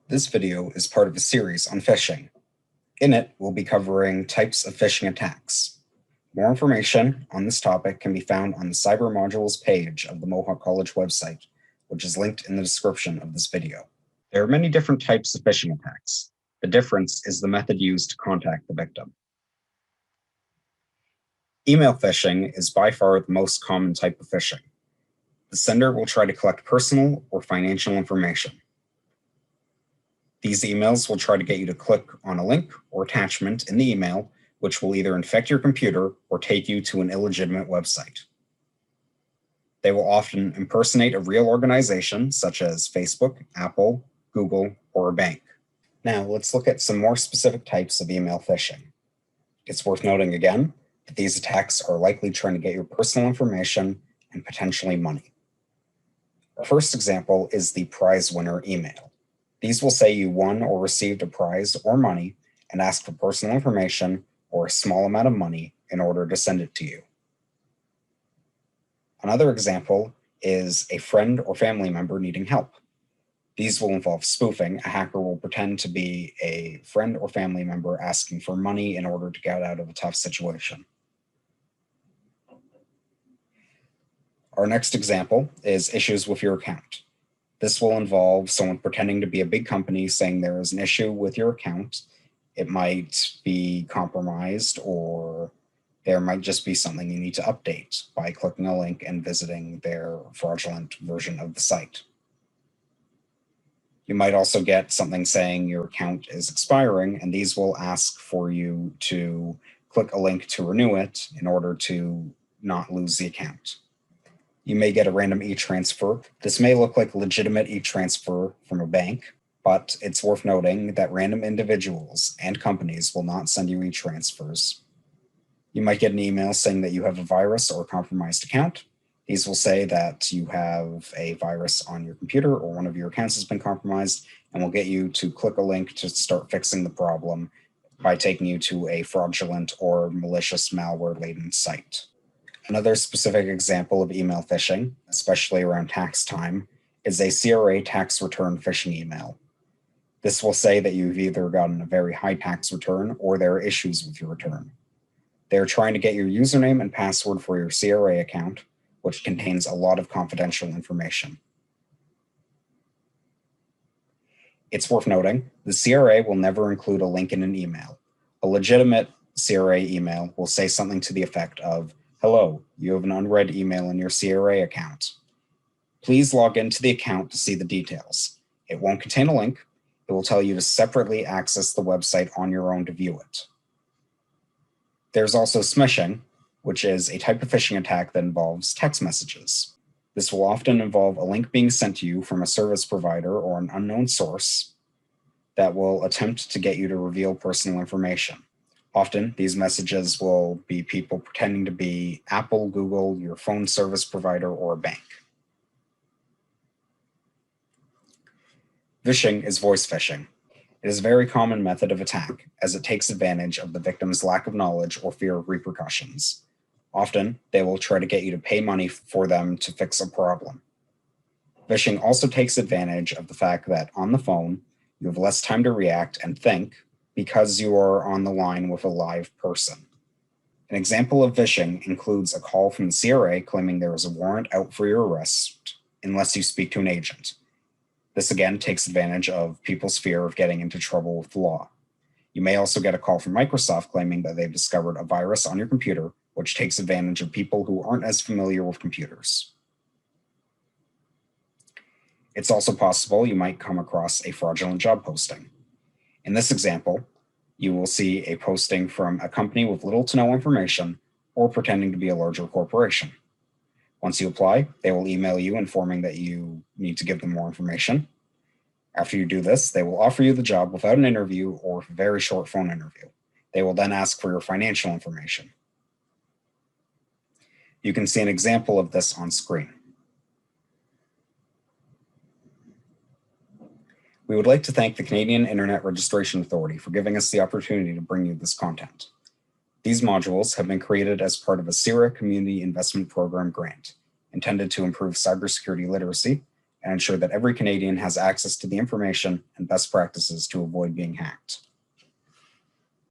This video is part of a series on phishing. In it, we'll be covering types of phishing attacks. More information on this topic can be found on the Cyber Modules page of the Mohawk College website, which is linked in the description of this video. There are many different types of phishing attacks. The difference is the method used to contact the victim. Email phishing is by far the most common type of phishing. The sender will try to collect personal or financial information. These emails will try to get you to click on a link or attachment in the email, which will either infect your computer or take you to an illegitimate website. They will often impersonate a real organization, such as Facebook, Apple, Google, or a bank. Now, let's look at some more specific types of email phishing. It's worth noting again that these attacks are likely trying to get your personal information and potentially money. Our first example is the prize winner email. These will say you won or received a prize or money and ask for personal information or a small amount of money in order to send it to you. Another example is a friend or family member needing help. These will involve spoofing. A hacker will pretend to be a friend or family member asking for money in order to get out of a tough situation. Our next example is issues with your account. This will involve someone pretending to be a big company saying there is an issue with your account. It might be compromised, or there might just be something you need to update by clicking a link and visiting their fraudulent version of the site. You might also get something saying your account is expiring, and these will ask for you to click a link to renew it in order to not lose the account. You may get a random e-transfer. This may look like a legitimate e-transfer from a bank, but it's worth noting that random individuals and companies will not send you e-transfers. You might get an email saying that you have a virus or a compromised account. These will say that you have a virus on your computer or one of your accounts has been compromised, and will get you to click a link to start fixing the problem by taking you to a fraudulent or malicious malware-laden site. Another specific example of email phishing, especially around tax time, is a CIRA tax return phishing email. This will say that you've either gotten a very high tax return or there are issues with your return. They're trying to get your username and password for your CIRA account, which contains a lot of confidential information. It's worth noting, the CIRA will never include a link in an email. A legitimate CIRA email will say something to the effect of, "Hello, you have an unread email in your CIRA account. Please log into the account to see the details." It won't contain a link. It will tell you to separately access the website on your own to view it. There's also smishing, which is a type of phishing attack that involves text messages. This will often involve a link being sent to you from a service provider or an unknown source that will attempt to get you to reveal personal information. Often, these messages will be people pretending to be Apple, Google, your phone service provider, or a bank. Phishing is voice phishing. It is a very common method of attack, as it takes advantage of the victim's lack of knowledge or fear of repercussions. Often, they will try to get you to pay money for them to fix a problem. Phishing also takes advantage of the fact that on the phone, you have less time to react and think because you are on the line with a live person. An example of phishing includes a call from the CRA claiming there is a warrant out for your arrest unless you speak to an agent. This again takes advantage of people's fear of getting into trouble with the law. You may also get a call from Microsoft claiming that they've discovered a virus on your computer, which takes advantage of people who aren't as familiar with computers. It's also possible you might come across a fraudulent job posting. In this example, you will see a posting from a company with little to no information or pretending to be a larger corporation. Once you apply, they will email you informing that you need to give them more information. After you do this, they will offer you the job without an interview or a very short phone interview. They will then ask for your financial information. You can see an example of this on screen. We would like to thank the Canadian Internet Registration Authority for giving us the opportunity to bring you this content. These modules have been created as part of a CIRA Community Investment Program grant, intended to improve cybersecurity literacy and ensure that every Canadian has access to the information and best practices to avoid being hacked.